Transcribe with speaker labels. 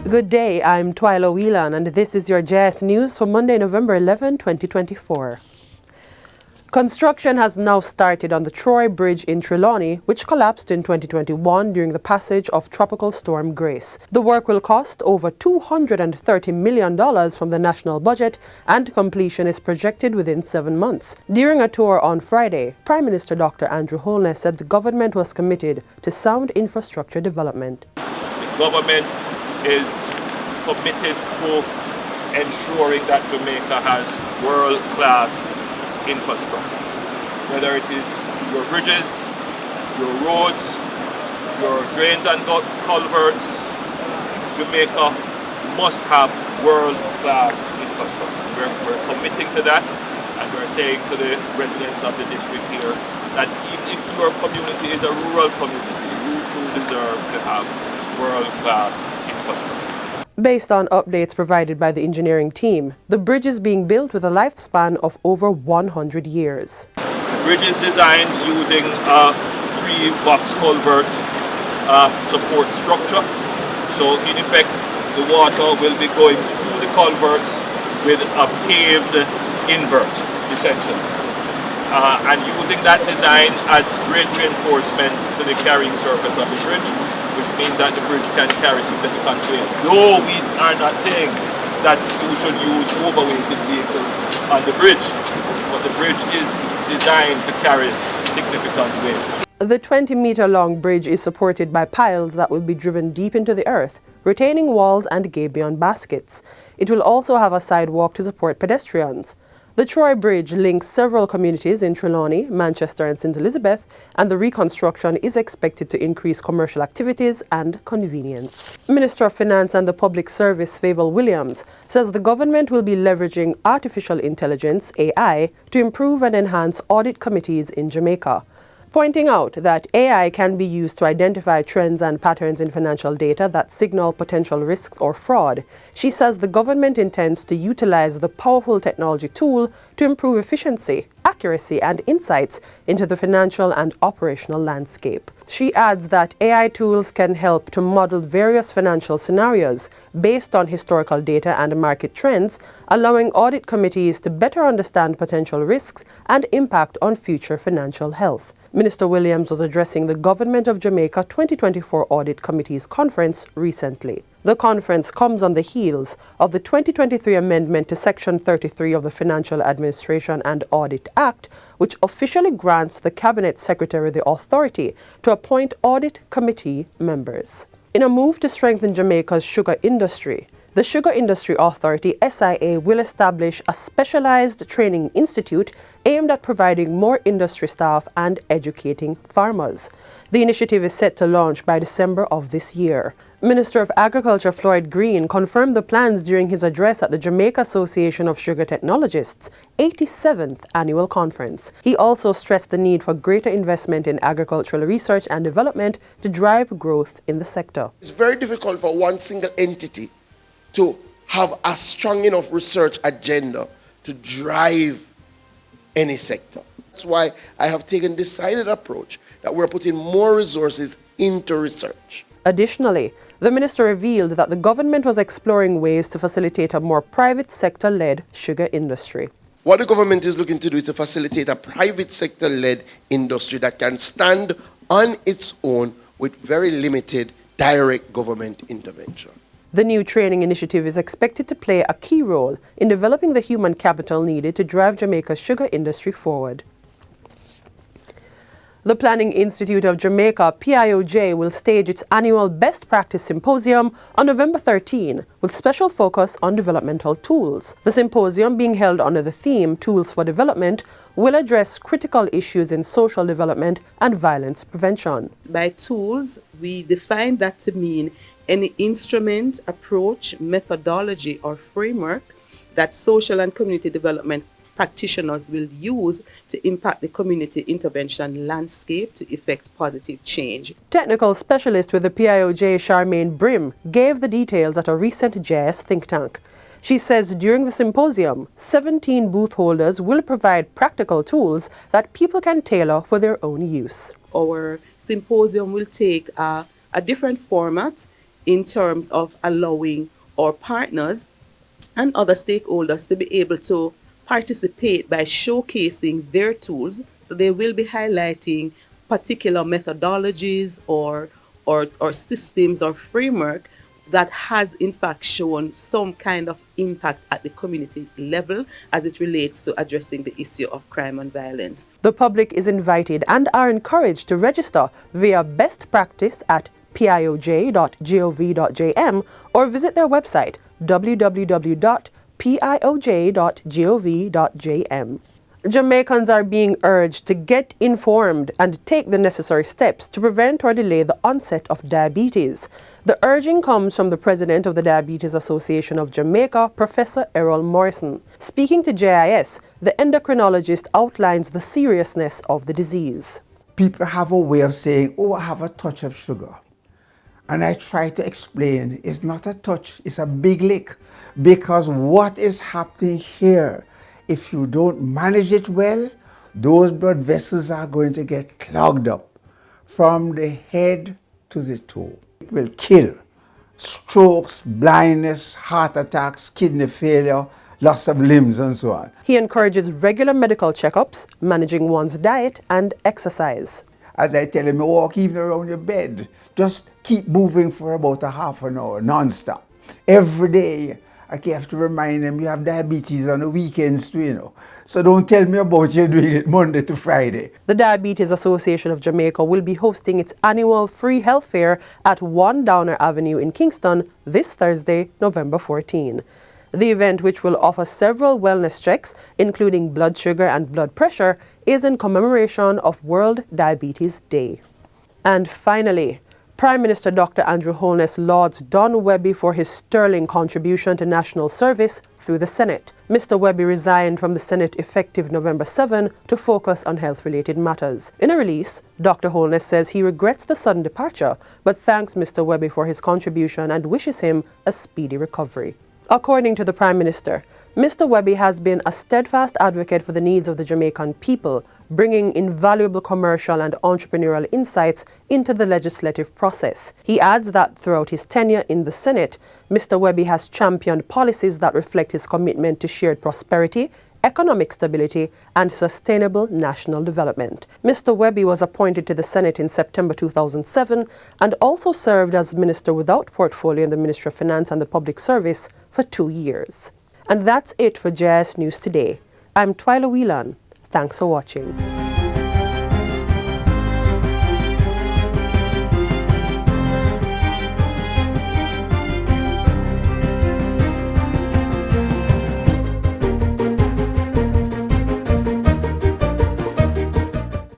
Speaker 1: Good day, I'm Twyla Whelan and this is your JIS News for Monday, November 11, 2024. Construction has now started on the Troy Bridge in Trelawney, which collapsed in 2021 during the passage of Tropical Storm Grace. The work will cost over $230 million from the national budget and completion is projected within 7 months. During a tour on Friday, Prime Minister Dr. Andrew Holness said the government was committed to sound infrastructure development.
Speaker 2: The government is committed to ensuring that Jamaica has world-class infrastructure. Whether it is your bridges, your roads, your drains and culverts, Jamaica must have world-class infrastructure. We're committing to that, and we're saying to the residents of the district here that even if your community is a rural community, you too deserve to have world-class infrastructure.
Speaker 1: Based on updates provided by the engineering team, the bridge is being built with a lifespan of over 100 years.
Speaker 2: The bridge is designed using a 3-box culvert support structure. So in effect, the water will be going through the culverts with a paved invert, essentially. And using that design adds great reinforcement to the carrying surface of the bridge, which means that the bridge can carry significant weight. No, we are not saying that you should use overweighted vehicles on the bridge, but the bridge is designed to carry significant weight.
Speaker 1: The 20-meter-long bridge is supported by piles that will be driven deep into the earth, retaining walls and gabion baskets. It will also have a sidewalk to support pedestrians. The Troy Bridge links several communities in Trelawney, Manchester and St. Elizabeth, and the reconstruction is expected to increase commercial activities and convenience. Minister of Finance and the Public Service Favour Williams says the government will be leveraging artificial intelligence, AI, to improve and enhance audit committees in Jamaica, pointing out that AI can be used to identify trends and patterns in financial data that signal potential risks or fraud. She says the government intends to utilize the powerful technology tool to improve efficiency, accuracy, and insights into the financial and operational landscape. She adds that AI tools can help to model various financial scenarios based on historical data and market trends, allowing audit committees to better understand potential risks and impact on future financial health. Minister Williams was addressing the Government of Jamaica 2024 Audit Committee's conference recently. The conference comes on the heels of the 2023 amendment to Section 33 of the Financial Administration and Audit Act, which officially grants the Cabinet Secretary the authority to appoint audit committee members. In a move to strengthen Jamaica's sugar industry, the Sugar Industry Authority, SIA, will establish a specialized training institute aimed at providing more industry staff and educating farmers. The initiative is set to launch by December of this year. Minister of Agriculture Floyd Green confirmed the plans during his address at the Jamaica Association of Sugar Technologists' 87th annual conference. He also stressed the need for greater investment in agricultural research and development to drive growth in the sector.
Speaker 3: It's very difficult for one single entity to have a strong enough research agenda to drive any sector. That's why I have taken a decided approach that we're putting more resources into research.
Speaker 1: Additionally, the minister revealed that the government was exploring ways to facilitate a more private sector-led sugar industry.
Speaker 3: What the government is looking to do is to facilitate a private sector-led industry that can stand on its own with very limited direct government intervention.
Speaker 1: The new training initiative is expected to play a key role in developing the human capital needed to drive Jamaica's sugar industry forward. The Planning Institute of Jamaica, PIOJ, will stage its annual Best Practice Symposium on November 13, with special focus on developmental tools. The symposium, being held under the theme Tools for Development, will address critical issues in social development and violence prevention.
Speaker 4: By tools, we define that to mean any instrument, approach, methodology, or framework that social and community development practitioners will use to impact the community intervention landscape to effect positive change.
Speaker 1: Technical specialist with the PIOJ, Charmaine Brim, gave the details at a recent JIS think tank. She says during the symposium, 17 booth holders will provide practical tools that people can tailor for their own use.
Speaker 4: Our symposium will take a different format in terms of allowing our partners and other stakeholders to be able to participate by showcasing their tools. So they will be highlighting particular methodologies or systems or framework that has in fact shown some kind of impact at the community level as it relates to addressing the issue of crime and violence.
Speaker 1: The public is invited and are encouraged to register via best practice at pioj.gov.jm or visit their website www.pioj.gov.jm. Jamaicans are being urged to get informed and take the necessary steps to prevent or delay the onset of diabetes. The urging comes from the president of the Diabetes Association of Jamaica, Professor Errol Morrison. Speaking to JIS, the endocrinologist outlines the seriousness of the disease.
Speaker 5: People have a way of saying, oh, I have a touch of sugar. And I try to explain, it's not a touch, it's a big lick. Because what is happening here, if you don't manage it well, those blood vessels are going to get clogged up from the head to the toe. It will kill strokes, blindness, heart attacks, kidney failure, loss of limbs and so on.
Speaker 1: He encourages regular medical checkups, managing one's diet and exercise.
Speaker 5: As I tell him, walk even around your bed. Just keep moving for about a half an hour, non-stop. Every day, I have to remind him, you have diabetes on the weekends too, you know. So don't tell me about you doing it Monday to Friday.
Speaker 1: The Diabetes Association of Jamaica will be hosting its annual free health fair at 1 Downer Avenue in Kingston this Thursday, November 14. The event, which will offer several wellness checks, including blood sugar and blood pressure, is in commemoration of World Diabetes Day. And finally, Prime Minister Dr. Andrew Holness lauds Don Wehby for his sterling contribution to national service through the Senate. Mr. Wehby resigned from the Senate effective November 7 to focus on health-related matters. In a release, Dr. Holness says he regrets the sudden departure, but thanks Mr. Wehby for his contribution and wishes him a speedy recovery. According to the Prime Minister, Mr. Wehby has been a steadfast advocate for the needs of the Jamaican people, bringing invaluable commercial and entrepreneurial insights into the legislative process. He adds that throughout his tenure in the Senate, Mr. Wehby has championed policies that reflect his commitment to shared prosperity, economic stability, and sustainable national development. Mr. Wehby was appointed to the Senate in September 2007 and also served as Minister without portfolio in the Ministry of Finance and the Public Service for 2 years. And that's it for JIS News Today. I'm Twyla Whelan. Thanks for watching.